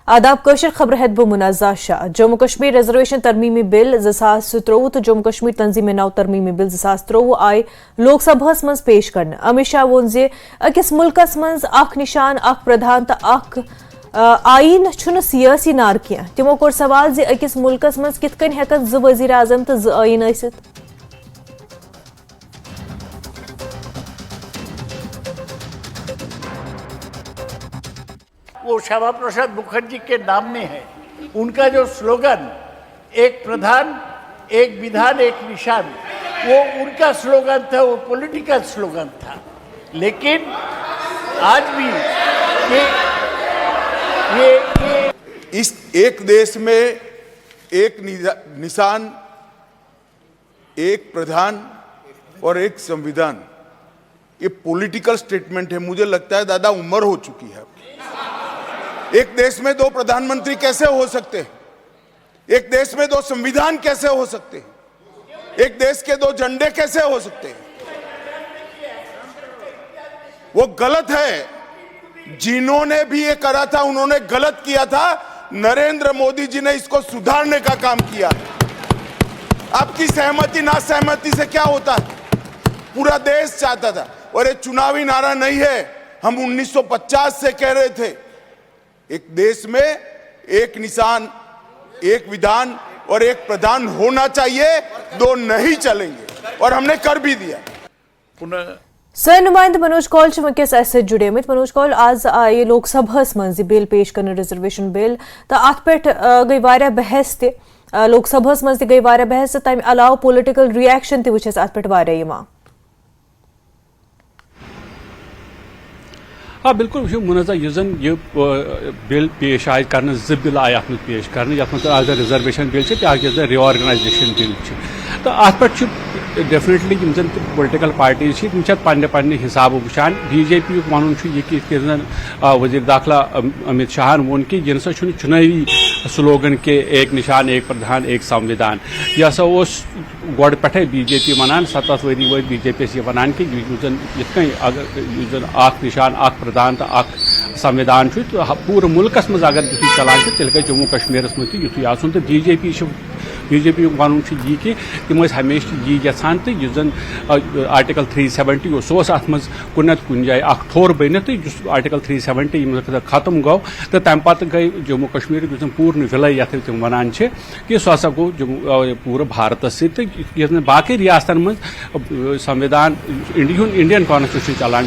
आदाब कशर खबर हेत बो मुनाजा शाह जम्मू कश्मीर रिजर्वेशन तरमीमी बिल 2023 तो जम्मू कश्मीर तंजीम नव तरमीमी बिल 2023 आय लोकसभास मज पेश करने। अमित शाह वोन जे अकिस मुल्कस मज अख निशान अख प्रधान तो अख आईन छुन सियासी नार किया। तिमो कोर सवाल जे अकिस मुल्कस मज कित कन हेकन ज वजीर आजम तो ज आईन आसित। वो श्यामा प्रसाद मुखर्जी के नाम में है। उनका जो स्लोगन एक प्रधान एक विधान एक निशान, वो उनका स्लोगन था, वो पॉलिटिकल स्लोगन था। लेकिन आज भी ये इस एक देश में एक निशान, एक प्रधान और एक संविधान, ये पॉलिटिकल स्टेटमेंट है। मुझे लगता है दादा उम्र हो चुकी है। एक देश में दो प्रधानमंत्री कैसे हो सकते हैं? एक देश में दो संविधान कैसे हो सकते हैं? एक देश के दो झंडे कैसे हो सकते हैं? वो गलत है। जिन्होंने भी ये करा था उन्होंने गलत किया था। नरेंद्र मोदी जी ने इसको सुधारने का काम किया। आपकी सहमति ना सहमति से क्या होता है? पूरा देश चाहता था। और ये चुनावी नारा नहीं है, हम 1950 से कह रहे थे एक देश में एक निशान, एक विधान और एक प्रधान होना चाहिए, दो नहीं चलेंगे और हमने कर भी दिया। सर नुमाइंद मनोज कौल वंकस अस जुड़े मनोज कौल आज आये लोकसभा मज बिल पेश कर रिजर्वेशन बिल तो अत पे गई वारिया बहस ते लोकसभा मज गई वारिया बहस तम अलाव पॉलिटिकल रिएक्शन ते वुच अत पे वारिया यिवान। हाँ बिल्कुल वो मुनजा ये बिल पेश आय कर बिल आय अत पेश कर रिजर्वेशन बिल रिऑर्गनाइजेशन बिल तो अत पे डेफिनेटली जन पॉलिटिकल पार्टीज पन्ने हिसाब वुचान। बीजेपी वन यह वजीर दाखिला अमित शाह वोन कि यह हसा चुनावी स्लोगन के एक निशान एक प्रधान एक संविधान यह हसा गोड़ पे बीजेपी वनान 7 वरी वो बीजेपी यह वनान कि अख निशान अख प्रधान तो अख संविधान तो पूरे मुल्कस मज अगर यु चलान तेल गई जम्मू कश्मीर मज युत आसन तो बीजेपी वन यह कि तम हमेशा यह यहान तो जन आर्टिकल 370 सह अत मज कुन कुन जाए ठोर बनित आर्टिकल 370 खत्म गो तो तम पे गई जम्मू कश्मीर पूर्ण विलय ये तम वनान कि सह हसा गो पूरे भारत सत बाकी रियासतन मज संविधान इंडियन कॉन्स्टिट्यूशन चलान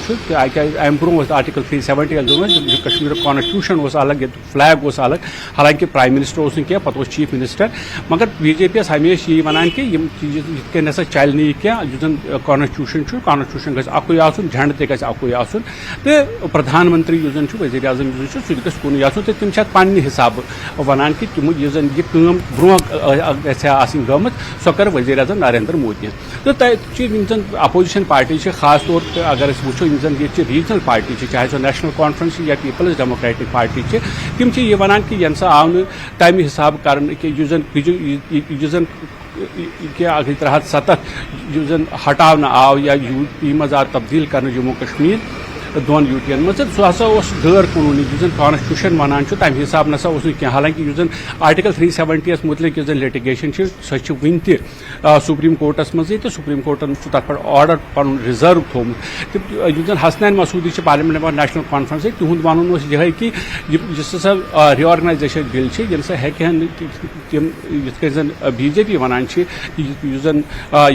अम ब्रो आर्टिकल 370 कश्मीर कॉन्स्टिट्यूशन अलग फ्लैग अलग, हालांकि प्राइम मिनिस्टर क्या पे चीफ मिनिस्टर, मगर बीजेपी हमेशा यही वनान कि ये हसा चल क्या कॉन्स्टिट्यूशन गई आसन झंड तक आसन तो प्रधानमंत्री वजीर आजम सह कुन आसन तो तम पे हिसाब वनान कि तम यह ब्रो गमत सो कर वजीर आजम नरेंद्र मोदी तो तन अपोजिशन पार्टी खास तौर पर अगर वो ये रीजनल पार्टी चाहे सो नेशनल कॉन्फ्रेंस या पीपल्स डेमोक्रेटिक पार्टी तम ये वनान कि यह आव तम हिसाब कर क्या 370 हटाना आव या यूपी मज आव तब्दील कर जम्मू कश्मीर दोन यूटियन मज सह हसा गैर कानूनी कॉन्स्टिट्यूशन वनान तम हिसाब नसा क्या। हालांकि आर्टिकल 370 मुतलिक लिटिगेशन सह वन सुप्रीम कोर्टस मज तो सुप्रीम कोर्टन तथ पे ऑर्डर पन रिजर्व थोमुत हसनैन मसूदी पार्लियामेंट नेशनल कॉन्फ्रेंस तिहुद वन यह कि रिऑर्गनाइजेशन बिल यह हेकन तम बीजेपी वनान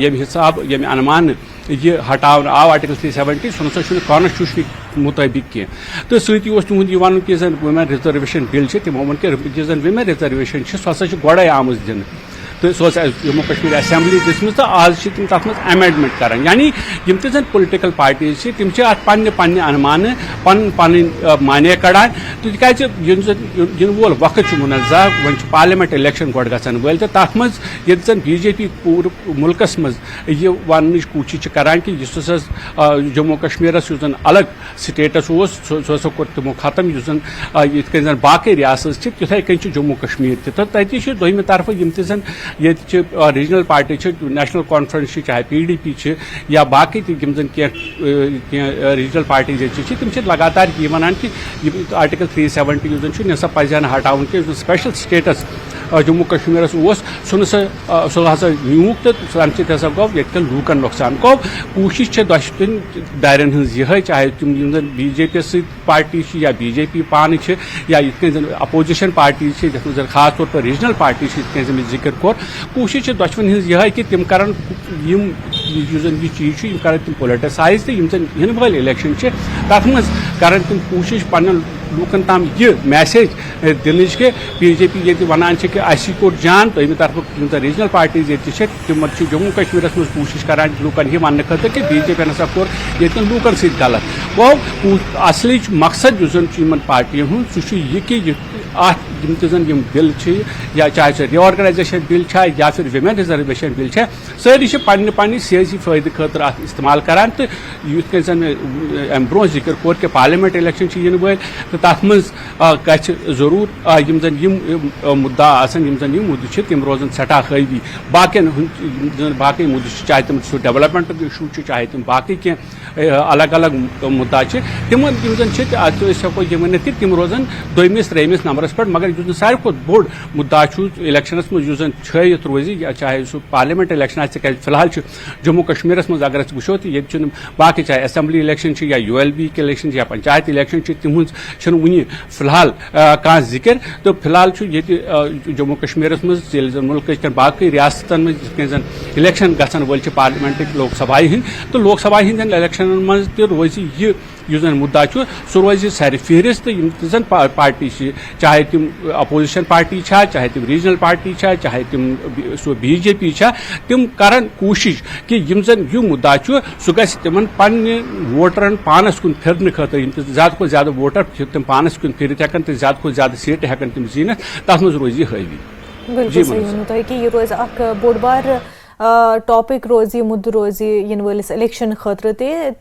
यम हिसाब यम अनुमान यह हटावन आव आर्टिकल 370 सह नसा कॉन्स्टिट्यूशन मुताबिक की तो सती तुद यह वन कि वुमेन रिजर्वेशन बिल तमो वो कि वुमेन रिजर्वेशन सह हसा गोड़े आमज दिन तो सह जम्मू कश्मीर असेंबली दिसम तो आज तथ मज अमेंडमेंट कर यानी यम तन पॉलिटिकल पार्टीज तम पे अनुमान पन माने कड़ान तो इन वोल वक्त मुनजा वो पार्लियामेंट इलेक्शन गोड़ गन वल तो तथ मज ये बीजेपी पूरे मुल्कस मज यह वन कोशिश करान कि जम्मू कश्मीर अलग स्टेटस सह कोर तमो खत्म यह बाकी रियासत तिथे कन जम्मू कश्मीर तो तथि दोमे तरफ यम ये रीजनल पार्टी नेशनल कॉन्फ्रेंस चाहे PDP या बाकी तम जन रीजनल पार्टीज तम लगातार ये वन कि आर्टिकल 370 यह पजन हटान कि स्पेशल स्टेटस जम्मू कश्मीर सह हसा न्यूक तो तम हसा गो ये लूकन नुकसान गो कोशिश दोन दायरन हज चाहे तुम BJP पार्टी या BJP पान या ये अपोजिशन पार्टी खास तौर पर रीजनल पार्टी जिक्र कोर कोशिश दोन हज कि तम कर चीज कर तम पोलिटिसाइज तो वाल इलेक्शन तथ मज कर तम कोशिश पन लूकन तम यह मैसेज दिन कि BJP ये वनान कि अस कोर जान तो तरफ रीजनल पार्टीज ये तम जम्मू कश्मीर मज कोशिश कर लूकन यह वन खतर कि BJP हसा कोर ये लूकन सत गलत गो असली मकसद पार्टियों हूँ सह कि यम बिल या चाहे सह रिऑर्गनाइजेशन बिल या फिर विमेन रिजर्वेशन बिल सारी पन्ने सियासी फायदे खतर इस्तेमाल करान तो यूथ जन अम ब्रो जिक्र कोर कि पार्लियामेंट इलेक्शन इन वाल तो तथ मज गछ जरूर यम जन मुद्दा आसन यम मुद्दे तम रोजन सठा हावी बाकी मुद्दे चाहे तम डेवलपमेंट इशू चाहे तम बाकी कह अलग अलग मुद्दा तम हेको यह वन कि तम रोजन दोमिस त्रेमिस नंबरस पे मगर सारे खुद बोड़ मुद्दा इलेक्शनस मज छत रोज चाहे सह पार्लियामेंट इलेक्शन फिलहाल जम्मू कश्मीर मज अगर वो तो ये बाकी चाहे असेंबली इलेक्शन या ULB के इलेक्शन या पंचायत इलेक्शन तिहज वन फिलहाल कह जिक्र तो फिलहाल ये जम्मू कश्मीर मज मुल्क बाकी रियासतन मज इलेक्शन गसन वल पार्लियामेंट लोकसभा हंद तो लोकसभा हंदन इलेक्शन मज रोज यह मुद्दा सह रोज सारे फहरिस्त तो पार्टी चाहे तम अपोजिशन पार्टी चाहे तम रीजनल पार्टी चाहे तम BJP तम कर कोशिश कि यह मुद्दा सह गम पन्ने वोटरन पानस कुन फिरने खतर ज्यादा को ज्यादा वोटर तम पानस कुन फिरत हेकन तो ज्यादा को ज्यादा सीट हेकन तम जीनत तथ मज रोज यह हावी बिल्कुल सही कि यह रोज बोड़ बार टॉपिक रोज मुद्द रोज इन वलिस इलेक्शन खतर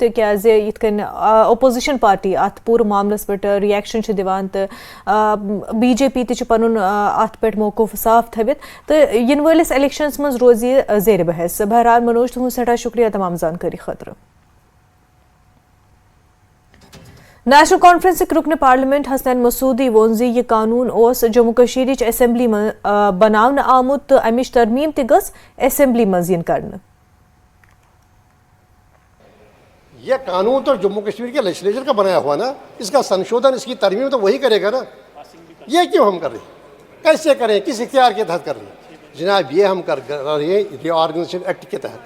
तिकाज यिथकन अपोजिशन पार्टी अत पूर मामलस पे रिएक्शन दिवान तो BJP ते पनुन अत पे मौकूफ साफ थवित तो इन वलिस इलेक्शन मज रोज यह जेर बहस बहरहाल मनोज तुहद सठा शुक्रिया तमाम जानकारी खतर नेशनल कॉन्फ्रेंस रुकन पार्लियामेंट हसनैन मसूदी वोन यह कानून जम्मू कश्मीर असेंबली बनावन आमुत तो अमिश तरमीम गस असेंबली मज करने यह कानून तो जम्मू कश्मीर के लेजिस्लेचर का बनाया हुआ ना, इसका संशोधन इसकी तरमीम तो वही करेगा ना। ये क्यों हम कर रहे हैं, कैसे करें, किस इख्तियार के तहत कर रहे हैं जनाब? ये हम कर रहे हैं रीऑर्गेनाइजेशन एक्ट के तहत,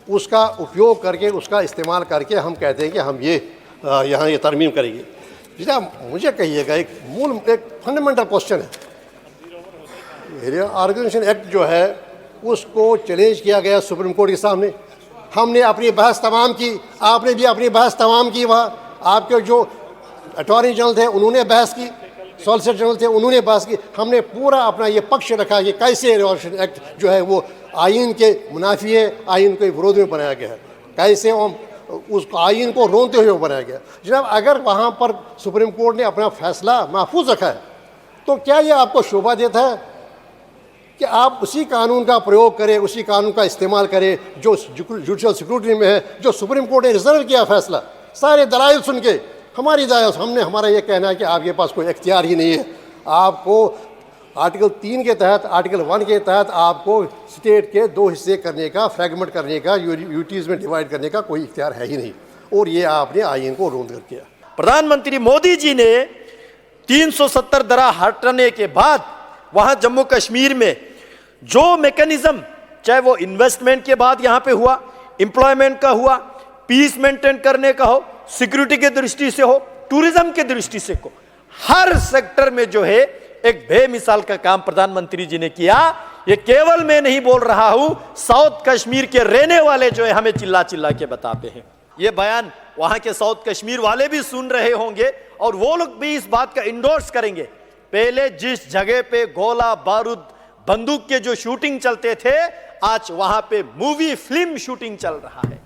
उसका उपयोग करके उसका इस्तेमाल करके हम कहते हैं कि हम ये यहाँ ये तरमीम करेंगे। जनाब मुझे कहिएगा, एक फंडामेंटल क्वेश्चन है, रीऑर्गेनाइजेशन एक्ट जो है उसको चैलेंज किया गया सुप्रीम कोर्ट के सामने, हमने अपनी बहस तमाम की, आपने भी अपनी बहस तमाम की, वहाँ आपके जो अटॉर्नी जनरल थे उन्होंने बहस की, सॉलिसिटर जनरल थे उन्होंने बहस की, हमने पूरा अपना ये पक्ष रखा कि कैसे रीऑर्गेनाइजेशन एक्ट जो है वो आइन के मुनाफी है, आइन के विरोध में बनाया गया है, कैसे हम उस आइन को रोनते हुए बनाया गया। जनाब अगर वहाँ पर सुप्रीम कोर्ट ने अपना फैसला महफूज रखा है तो क्या ये आपको शोभा देता है कि आप उसी कानून का प्रयोग करें, उसी कानून का इस्तेमाल करें जो जुडिशल सिक्योरिटी में है, जो सुप्रीम कोर्ट ने रिजर्व किया फैसला, सारे दलाइल सुन के हमारी हमारा ये कहना है कि आपके पास कोई इख्तियार ही नहीं है, आपको आर्टिकल 3 के तहत, आर्टिकल 1 के तहत आपको स्टेट के 2 हिस्से करने का, फ्रैगमेंट करने का, यूटीज़ में डिवाइड करने का कोई इख्तियार है ही नहीं, और ये आपने आइन को रोंद कर किया। प्रधानमंत्री मोदी जी ने 370 धारा हटाने के बाद वहाँ जम्मू कश्मीर में जो मैकेनिज्म, चाहे वो इन्वेस्टमेंट के बाद यहाँ पे हुआ, एम्प्लॉयमेंट का हुआ, पीस मेंटेन करने का हो, सिक्योरिटी के दृष्टि से हो, टूरिज्म के दृष्टि से हो, हर सेक्टर में जो है एक बेमिसाल का काम प्रधानमंत्री जी ने किया। ये केवल मैं नहीं बोल रहा हूं, साउथ कश्मीर के रहने वाले जो है हमें चिल्ला चिल्ला के बताते हैं। ये बयान वहां के साउथ कश्मीर वाले भी सुन रहे होंगे और वो लोग भी इस बात का इंडोर्स करेंगे। पहले जिस जगह पे गोला बारूद बंदूक के जो शूटिंग चलते थे, आज वहां पे मूवी फिल्म शूटिंग चल रहा है।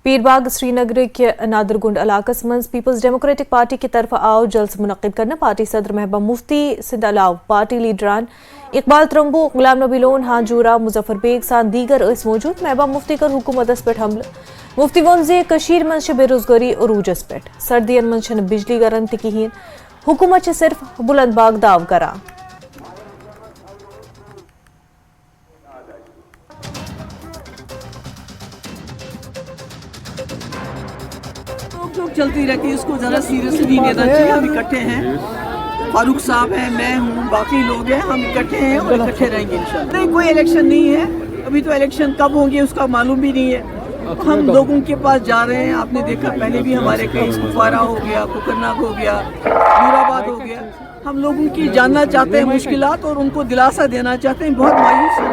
पीर बाग श्रीनगर के नादरगुंड इलाकस मं पीपल्स डेमोक्रेटिक पार्टी की तरफ आओ जल्स मुनक़िद करना पार्टी सदर महबूबा मुफ्ती सिंध अलाव party लीडरान Iqbal त्रंबू Ghulam Nabi loan हाजूरा Muzaffar bag सान दीगर इस मौजूद महबूबा मुफ्ती कर हुकूमत पे हमल मुफ्ती वोन जे कशीर मं बेरोजगारी अरूजस पे सर्दियन मं बिजली गरन त कहीन हुकूमत सिर्फ बुलंद बाग दाव करा चलती रहती है, इसको ज़रा सीरियसली नहीं लेना चाहिए। हम इकट्ठे हैं, फारूक साहब हैं, मैं हूँ, बाकी लोग हैं, हम इकट्ठे हैं और इकट्ठे रहेंगे इंशाल्लाह। नहीं, कोई इलेक्शन नहीं है, अभी तो इलेक्शन कब होंगे उसका मालूम भी नहीं है। हम लोगों के पास जा रहे हैं, आपने देखा पहले भी हमारे कई कुपवारा हो गया, कुकरनाग हो गया, नूराबाद हो गया। हम लोगों की जानना चाहते हैं मुश्किलात और उनको दिलासा देना चाहते हैं। बहुत मायूस हैं,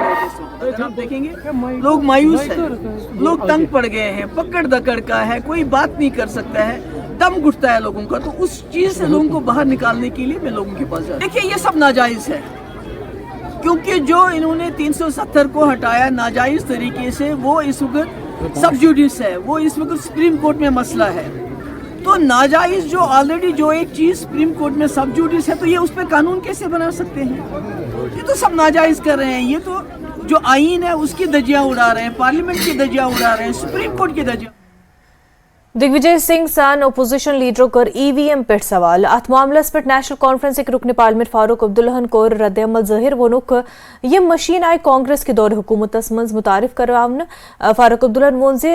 अगर आप देखेंगे लोग मायूस हैं, लोग तंग पड़ गए हैं, पकड़ दकड़ का है, कोई बात नहीं कर सकता है, दम घुटता है लोगों का। तो उस चीज़ से लोगों को बाहर निकालने के लिए मैं लोगों के पास जा। देखिए ये सब नाजायज़ है, क्योंकि जो इन्होंने 370 को हटाया नाजायज़ तरीके से, वो इस वक्त सब जुडिस है, वो इस वक्त सुप्रीम कोर्ट में मसला है। तो नाजायज जो ऑलरेडी जो एक चीज सुप्रीम कोर्ट में सब जुडिस है, तो ये उस पर कानून कैसे बना सकते हैं? ये तो सब नाजायज कर रहे हैं। ये तो जो आईन है उसकी धज्जियां उड़ा रहे हैं, पार्लियामेंट की धज्जियां उड़ा रहे हैं, सुप्रीम कोर्ट की धज्जियां। दिग्विजय सिंह सान अपोजिशन लीडरों कर ईवीएम पे सवाल अत मामलस पे नेशनल कॉन्फ्रेंस के रुकन पार्लियामेंट फारूक अब्दुल्लाहन कोर रद्दअमल ज़ाहिर वोनुक ये मशीन आई कांग्रेस के दौर हुकूमतस मंज मुतारिफ करावन। फारूक अब्दुल्लाहन वोन जे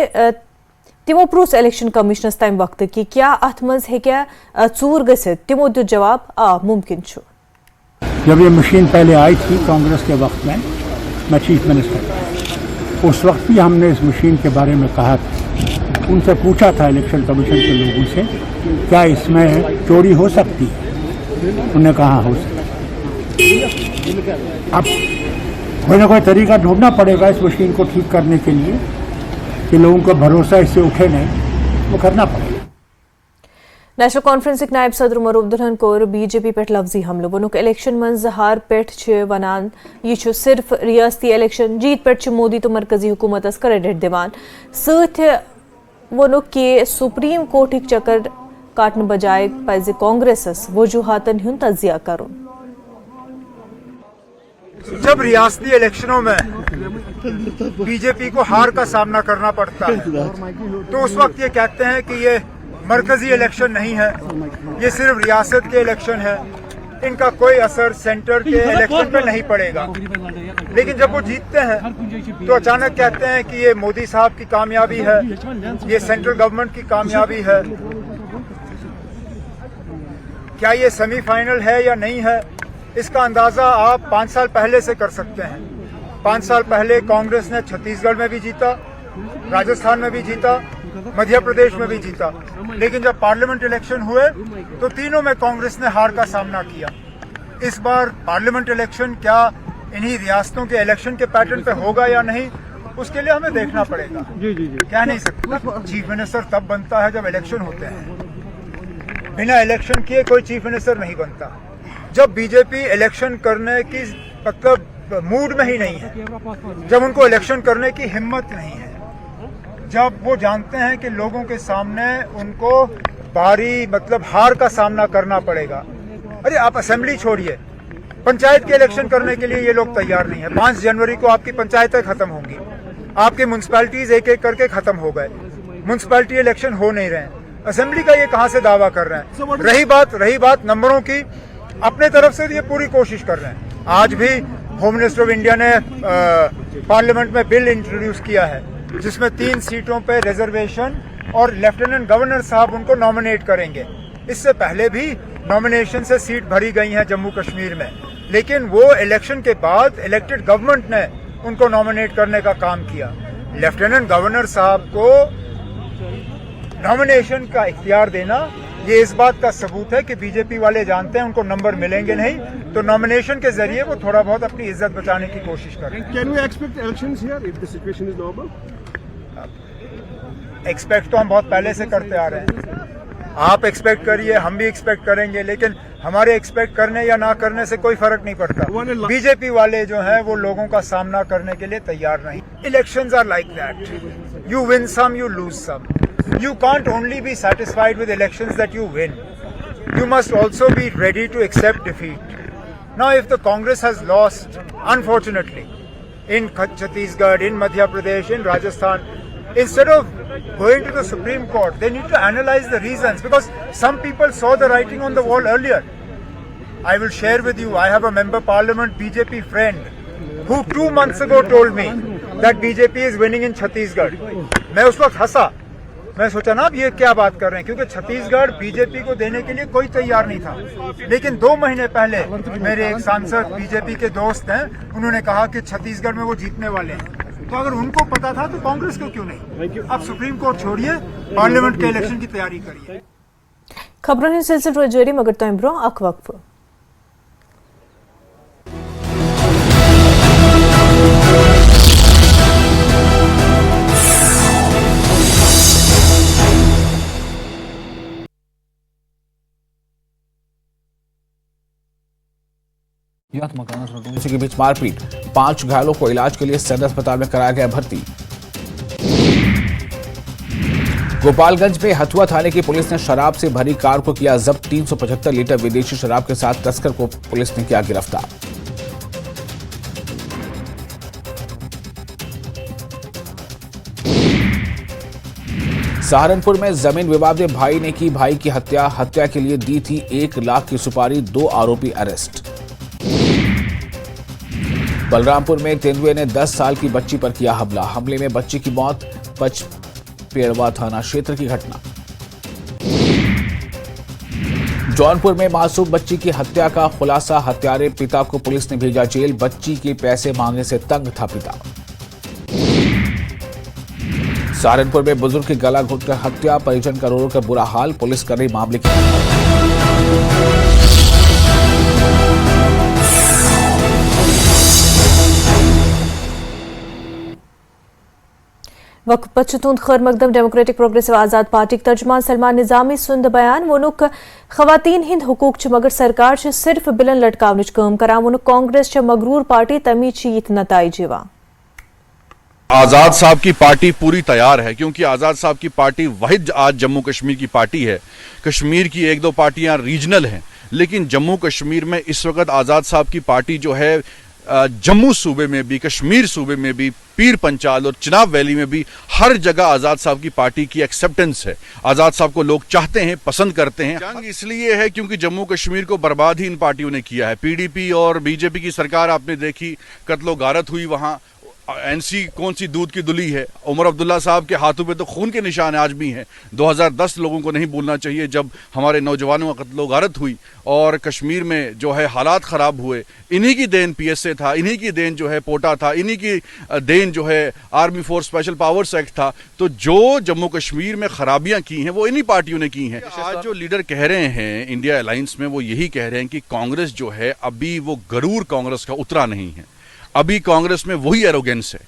तिमो प्रूस इलेक्शन कमिशनस तम वक्त की क्या अत मज हेक्या चूर गसित तिमो दियो जवाब मुमकिन छु। जब ये मशीन पहले आई थी कांग्रेस के वक्त में, मैं चीफ मिनिस्टर, उस वक्त भी हमने इस मशीन के बारे में कहा था, उनसे पूछा था इलेक्शन कमीशन के लोगों से क्या इसमें चोरी हो सकती है, उन्होंने कहा हो सकती है। अब कोई ना कोई तरीका ढूंढना पड़ेगा इस मशीन को ठीक करने के लिए कि लोगों का भरोसा इससे उठे नहीं, वो करना पड़ेगा। नेशनल कॉन्फ्रेंस नायब सदर उमर अब्दुल्लाहन कोर बीजेपी पे लफ्जी हमले वोनुक इलेक्शन मंज हार पे वनान यह सिर्फ रियासती इलेक्शन जीत पे मोदी तो मरकजी हुकूमत क्रेडिट दिवान सत वोनुक कि सुप्रीम कोर्ट चक्कर काटन बजाय पज कांग्रेस वजूहातन हुंद तजिया करुन। जब रियासती इलेक्शनों में बीजेपी को हार का सामना करना पड़ता है तो उस वक्त ये कहते हैं कि ये मरकजी इलेक्शन नहीं है, ये सिर्फ रियासत के इलेक्शन है, इनका कोई असर सेंटर के इलेक्शन पे नहीं पड़ेगा। लेकिन जब वो जीतते हैं तो अचानक कहते हैं कि ये मोदी साहब की कामयाबी है, ये सेंट्रल गवर्नमेंट की कामयाबी है। क्या ये सेमीफाइनल है या नहीं है, इसका अंदाजा आप 5 साल पहले से कर सकते हैं। 5 साल पहले कांग्रेस ने छत्तीसगढ़ में भी जीता, राजस्थान में भी जीता, मध्य प्रदेश में भी जीता, लेकिन जब पार्लियामेंट इलेक्शन हुए तो तीनों में कांग्रेस ने हार का सामना किया। इस बार पार्लियामेंट इलेक्शन क्या इन्हीं रियासतों के इलेक्शन के पैटर्न पे होगा या नहीं, उसके लिए हमें देखना पड़ेगा। कह नहीं सकते। चीफ मिनिस्टर तब बनता है जब इलेक्शन होते हैं, बिना इलेक्शन किए कोई चीफ मिनिस्टर नहीं बनता। जब बीजेपी इलेक्शन करने की मतलब मूड में ही नहीं है, जब उनको इलेक्शन करने की हिम्मत नहीं है, जब वो जानते हैं कि लोगों के सामने उनको भारी मतलब हार का सामना करना पड़ेगा। अरे आप असेंबली छोड़िए, पंचायत के इलेक्शन करने के लिए ये लोग तैयार नहीं है। 5 जनवरी को आपकी पंचायतें खत्म होंगी, आपकी म्युनिसिपैलिटीज एक एक करके खत्म हो गए, म्युनिसिपैलिटी इलेक्शन हो नहीं रहे, असेंबली का ये कहां से दावा कर रहे हैं। रही बात नंबरों की, अपने तरफ से ये पूरी कोशिश कर रहे हैं। आज भी होम मिनिस्टर ऑफ इंडिया ने पार्लियामेंट में बिल इंट्रोड्यूस किया है जिसमें 3 सीटों पे रिजर्वेशन और लेफ्टिनेंट गवर्नर साहब उनको नॉमिनेट करेंगे। इससे पहले भी नॉमिनेशन से सीट भरी गई हैं जम्मू कश्मीर में, लेकिन वो इलेक्शन के बाद इलेक्टेड गवर्नमेंट ने उनको नॉमिनेट करने का काम किया। लेफ्टिनेंट गवर्नर साहब को नॉमिनेशन का इख्तियार देना ये इस बात का सबूत है कि बीजेपी वाले जानते हैं उनको नंबर मिलेंगे नहीं, तो नॉमिनेशन के जरिए वो थोड़ा बहुत अपनी इज्जत बचाने की कोशिश कर रहे हैं। Can we expect elections here if the situation is normal? Expect तो हम बहुत पहले से करते आ रहे हैं। आप एक्सपेक्ट करिए, हम भी एक्सपेक्ट करेंगे, लेकिन हमारे एक्सपेक्ट करने या ना करने से कोई फर्क नहीं पड़ता। बीजेपी वाले जो हैं वो लोगों का सामना करने के लिए तैयार नहीं। Elections are like that, you win some, you lose some. You can't only be satisfied with elections that you win. You must also be ready to accept defeat. Now, if the Congress has lost, unfortunately, in Chhattisgarh, in Madhya Pradesh, in Rajasthan, instead of going to the Supreme Court, they need to analyze the reasons, because some people saw the writing on the wall earlier. I will share with you, I have a member parliament BJP friend who 2 months ago told me that BJP is winning in Chhattisgarh. मैं उस वक्त हंसा, मैं सोचा ना अब ये क्या बात कर रहे हैं, क्योंकि छत्तीसगढ़ बीजेपी को देने के लिए कोई तैयार नहीं था। लेकिन 2 महीने पहले मेरे एक सांसद बीजेपी के दोस्त हैं, उन्होंने कहा कि छत्तीसगढ़ में वो जीतने वाले हैं। तो अगर उनको पता था तो कांग्रेस को क्यों नहीं? अब सुप्रीम कोर्ट छोड़िए, पार्लियामेंट के इलेक्शन की तैयारी करिए। खबरों ने सिलसिले जारी मगर तो इम्ब्रो अक वक्फ। इसी के बीच मारपीट, 5 घायलों को इलाज के लिए सदर अस्पताल में कराया गया भर्ती। गोपालगंज में हथुआ थाने की पुलिस ने शराब से भरी कार को किया जब्त। 375 लीटर विदेशी शराब के साथ तस्कर को पुलिस ने किया गिरफ्तार। सहारनपुर में जमीन विवाद में भाई ने की भाई की हत्या। हत्या के लिए दी थी 1 लाख की सुपारी। 2 आरोपी अरेस्ट। बलरामपुर में तेंदुए ने 10 साल की बच्ची पर किया हमला। हमले में बच्ची की मौत। पचपेड़वा थाना क्षेत्र की घटना। जौनपुर में मासूम बच्ची की हत्या का खुलासा। हत्यारे पिता को पुलिस ने भेजा जेल। बच्ची के पैसे मांगने से तंग था पिता। सहारनपुर में बुजुर्ग की गला घोंटकर हत्या। परिजन का रो कर बुरा हाल। पुलिस कर रही मामले की। वक्त पचतून खैर मकदम डेमोक्रेटिक प्रोग्रेसिव आजाद पार्टी के तर्जमान सलमान निजामी सुंद बयान वोनुक खवातीन हिंद हुकूक च मगर सरकार च सिर्फ बिलन लटकावनिच काम करा वोनुक कांग्रेस च मगरूर पार्टी तमी च यित नताइज वा। आजाद साहब की पार्टी पूरी तैयार है, क्योंकि आजाद साहब की पार्टी वाहिद आज जम्मू कश्मीर की पार्टी है। कश्मीर की 1-2 पार्टियां रीजनल हैं, लेकिन जम्मू कश्मीर में इस वक्त आजाद साहब की पार्टी जो है जम्मू सूबे में भी, कश्मीर सूबे में भी, पीर पंचाल और चिनाब वैली में भी हर जगह आजाद साहब की पार्टी की एक्सेप्टेंस है। आजाद साहब को लोग चाहते हैं, पसंद करते हैं। जंग इसलिए है क्योंकि जम्मू कश्मीर को बर्बाद ही इन पार्टियों ने किया है। पीडीपी और बीजेपी की सरकार आपने देखी, कत्लो गारत हुई वहां। एनसी कौन सी दूध की दुली है। उमर अब्दुल्ला साहब के हाथों पे तो खून के निशान आज भी हैं। 2010 लोगों को नहीं भूलना चाहिए जब हमारे नौजवानों का कत्लो गारत हुई और कश्मीर में जो है हालात ख़राब हुए। इन्हीं की देन पीएसए था, इन्हीं की देन जो है पोटा था, इन्हीं की देन जो है army force special powers act था। तो जो जम्मू कश्मीर में खराबियां की हैं वो इन्हीं पार्टियों ने की हैं। आज जो लीडर कह रहे हैं इंडिया अलायंस में, वो यही कह रहे हैं कि कांग्रेस जो है अभी वो गरूर कांग्रेस का उतरा नहीं है। अभी कांग्रेस में वही एरोगेंस है।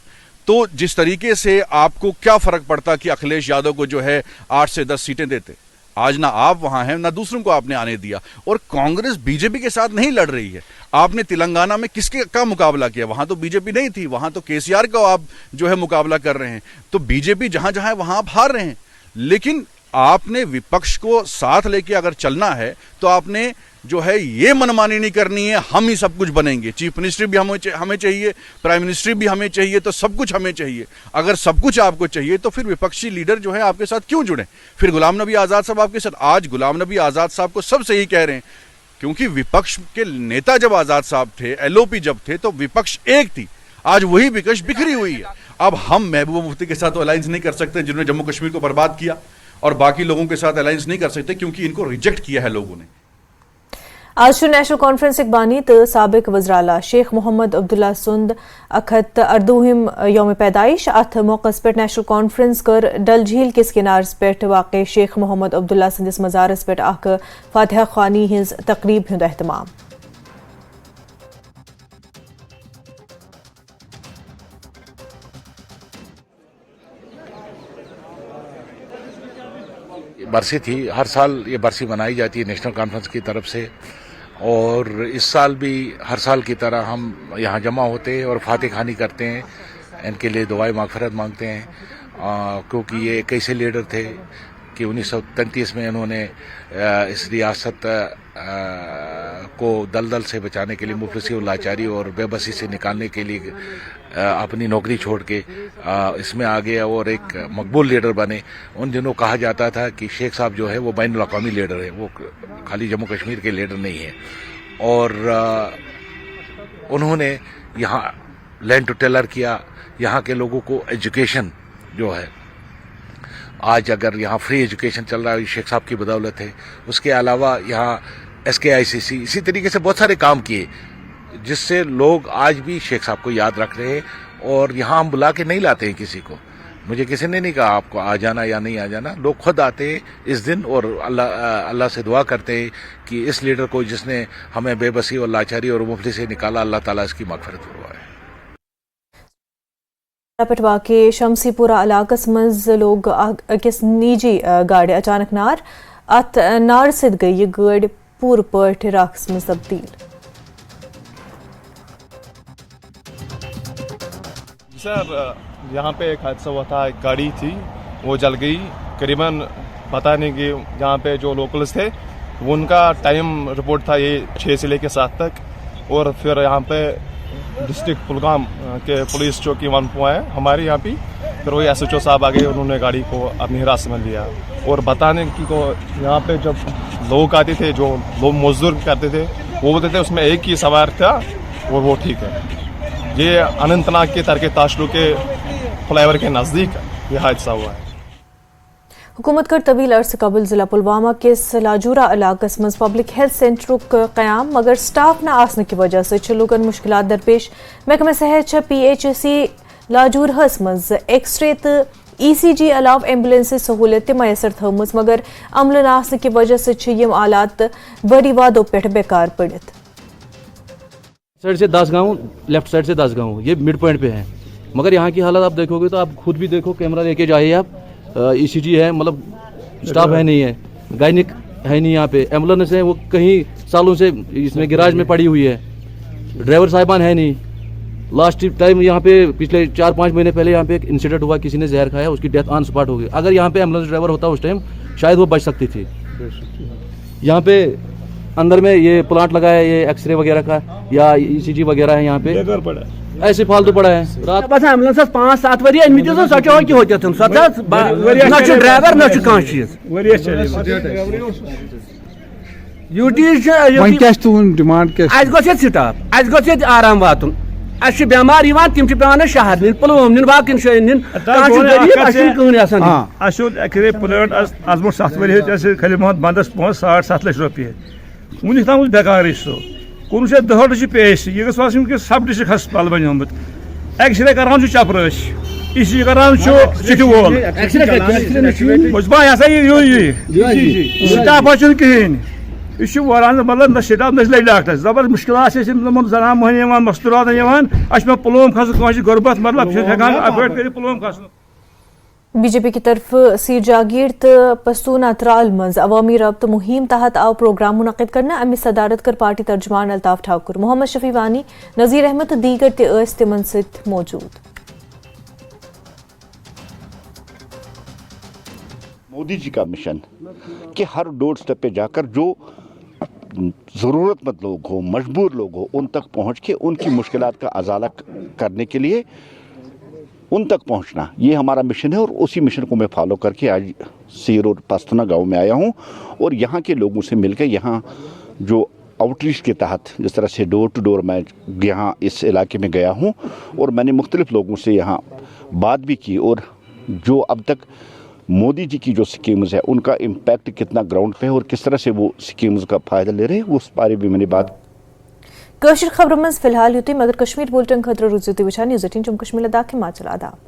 तो जिस तरीके से आपको क्या फर्क पड़ता कि अखिलेश यादव को जो है 8 से 10 सीटें देते, आज ना आप वहां हैं ना दूसरों को आपने आने दिया। और कांग्रेस बीजेपी के साथ नहीं लड़ रही है। आपने तेलंगाना में किसके का मुकाबला किया? वहां तो बीजेपी नहीं थी, वहां तो केसीआर का आप जो है मुकाबला कर रहे हैं। तो बीजेपी जहां जहां है वहां आप हार रहे हैं। लेकिन आपने विपक्ष को साथ लेके अगर चलना है तो आपने जो है ये मनमानी नहीं करनी है हम ही सब कुछ बनेंगे। चीफ मिनिस्टर भी हमें चाहिए, प्राइम मिनिस्टर भी हमें चाहिए, तो सब कुछ हमें चाहिए। अगर सब कुछ आपको चाहिए तो फिर विपक्षी लीडर जो है आपके साथ क्यों जुड़े? फिर गुलाम नबी आज़ाद साहब आपके साथ। आज गुलाम नबी आज़ाद साहब को सब सही कह रहे हैं, क्योंकि विपक्ष के नेता जब आज़ाद साहब थे, एलओपी जब थे, तो विपक्ष एक थी। आज वही विपक्ष बिखरी हुई है। अब हम महबूबा मुफ्ती के साथ तो अलायंस नहीं कर सकते जिन्होंने जम्मू कश्मीर को बर्बाद किया, और बाकी लोगों के साथ अलायंस नहीं कर सकते क्योंकि इनको रिजेक्ट किया है लोगों ने। आज नेशनल कॉन्फ्रेंस बानी तो साबिक वज़राला शेख मोहम्मद अब्दुल्ला सुंद अखत अर्दुहिम यौम पैदाइश अथ मौक़स पे नेशनल कॉन्फ्रेंस कर डल झील किस किनारस पे वाक़ शेख मोहम्मद अब्दुल्ला संदिस मज़ारस पे अख फातिहा ख़्वानी हिंज तकरीब हुंद एहतमाम। बरसी थी। हर साल ये बरसी मनाई जाती है नेशनल कॉन्फ्रेंस की तरफ से, और इस साल भी हर साल की तरह हम यहाँ जमा होते हैं और फातिह खानी करते हैं, इनके लिए दुआए मागफिरत मांगते हैं, क्योंकि ये एक ऐसे लीडर थे कि 1933 में इन्होंने इस रियासत को दलदल से बचाने के लिए, मुफलिसी और लाचारी और बेबसी से निकालने के लिए अपनी नौकरी छोड़ के इसमें आ गए और एक मकबूल लीडर बने। उन दिनों कहा जाता था कि शेख साहब जो है वो बैनुल अक़वामी लीडर है, वो खाली जम्मू कश्मीर के लीडर नहीं है। और उन्होंने यहाँ लैंड टू टेलर किया, यहाँ के लोगों को एजुकेशन जो है, आज अगर यहाँ फ्री एजुकेशन चल रहा है शेख साहब की बदौलत है। उसके अलावा यहाँ SKICC इसी तरीके से बहुत सारे काम किए जिससे लोग आज भी शेख साहब को याद रख रहे हैं। और यहाँ हम बुला के नहीं लाते हैं किसी को, मुझे किसी ने नहीं कहा आपको आ जाना या नहीं आ जाना, लोग खुद आते हैं इस दिन और अल्लाह से दुआ करते हैं कि इस लीडर को जिसने हमें बेबसी और लाचारी और मुफलिसी से निकाला, अल्लाह ताला इसकी मग़फ़िरत फरमाए। पटवा के शमसीपुरा इलाकस मज लोग अकिस निजी गाड़ी अचानक नार अत नार सिद गई ये गाड़ी पूर पट राक्स में तब्दील। सर यहाँ पे एक हादसा हुआ था, एक गाड़ी थी वो जल गई। करीबन पता नहीं कि यहाँ पे जो लोकल्स थे उनका टाइम रिपोर्ट था ये 6 से लेकर 7 तक, और फिर यहाँ पे डिस्ट्रिक्ट कुलगाम के पुलिस चौकी 1 है हमारे यहाँ पे, फिर वही SHO साहब आ गए, उन्होंने गाड़ी को अपनी हिरासत में लिया। और बताने की को यहाँ पे जब लोग आते थे, जो लोग मजदूर करते थे, वो बोलते थे उसमें एक ही सवार था और वो ठीक है। ये अनंतनाग के तरके ताशलू के फ्लाईओवर के नज़दीक ये हादसा हुआ है। हुकूमत कर तवील अर्स कबल जिला पुलवामा के लाजूरा इलाकस मज पब्लिक हेल्थ सेंटर क़याम मगर स्टाफ न आसन की वजह से लुकन मुश्किलात दरपेश। महकमा सेहत PHC लाजूर हस मज एक्सरे तो ECG अलाव एम्बुलेंस सहूलियत मैसर थमस, मगर अमल न आसन की वजह से यम आलात बड़ी वादों पे बेकार पड़त। साइड से 10 गाँव, लेफ्ट साइड से 10 गाँव, ये मिड पॉइंट पे है। मगर यहाँ की हालत आप देखोगे तो आप खुद भी देखो, कैमरा लेके जाइए आप। ECG है, मतलब स्टाफ है नहीं है, गायनिक है नहीं यहाँ पे, एम्बुलेंस है वो कहीं सालों से इसमें गिराज में पड़ी हुई है, ड्राइवर साहिबान है नहीं। लास्ट टाइम यहाँ पे पिछले 4-5 महीने पहले यहाँ पे एक इंसिडेंट हुआ, किसी ने जहर खाया, उसकी डेथ ऑन स्पॉट हो गई। अगर यहाँ पे एम्बुलेंस ड्राइवर होता उस टाइम शायद वो बच सकती थी। यहाँ पे अंदर में ये प्लांट लगा है, ये एक्सरे वगैरह का या ECG वगैरह है यहाँ पे, ऐसे फालतू पड़ा है। रात बस एम्बुलेंस 5-7 वरी अनमित सचो कि होते ना ड्राइवर ना कह चीज डिमांड स्टाफ अस आराम वातुन अस बेमार तम पे शहर नीन पुलवम नीन बाकी जाइन प्लांट आज ब्रो 7 वरी खली मोहम्मद बंदस 7.5 लाख रुपये वुन तम बेकार सो 19 पेश यह गि सब डिस्ट्रिक्ट हस्पताल बनोमुत एक्सरे करान चपरस ECG करान सिटी वोल स्टाफ कहें यह मतलब न स्टाफ न डॉक्टर जबरदस्त मुश्किल जनान मोहन मस्तूरात पे पुलवम खस गुरबत मतलब अफोर्ड कर पुलवम खस। BJP की तरफ सीर जागीर तो पस्तून अतराल मज अवामी रब्त मुहिम तहत आव प्रोग्राम मुनक़िद करना अमी सदारत कर पार्टी तर्जमान अल्ताफ ठाकुर, मोहम्मद शफी वानी, नज़ीर अहमद तो दीगर तिमन सित मौजूद। मोदी जी का मिशन कि हर डोर स्टेप पे जाकर जो ज़रूरतमंद लोग हो, मजबूर लोग हो, उन तक पहुंच के उनकी मुश्किलात का अजाला करने के लिए उन तक पहुंचना, ये हमारा मिशन है। और उसी मिशन को मैं फॉलो करके आज सीर और पस्तूना गाँव में आया हूँ और यहाँ के लोगों से मिलकर यहाँ जो आउटरीच के तहत जिस तरह से डोर टू डोर मैं यहाँ इस इलाके में गया हूँ और मैंने मुख्तलिफ लोगों से यहाँ बात भी की और जो अब तक मोदी जी की जो स्कीम्स है उनका इम्पैक्ट कितना ग्राउंड पे है और किस तरह से वो स्कीम्स का फ़ायदा ले रहे हैं, उस बारे भी मैंने बात। कश्मीर खबर में फिलहाल युति मगर कश्मीर बुलेटिन खतरा रुजुती बचा न्यूज़ 18 जम्मू कश्मीर लद्दाख के माचल आदाब।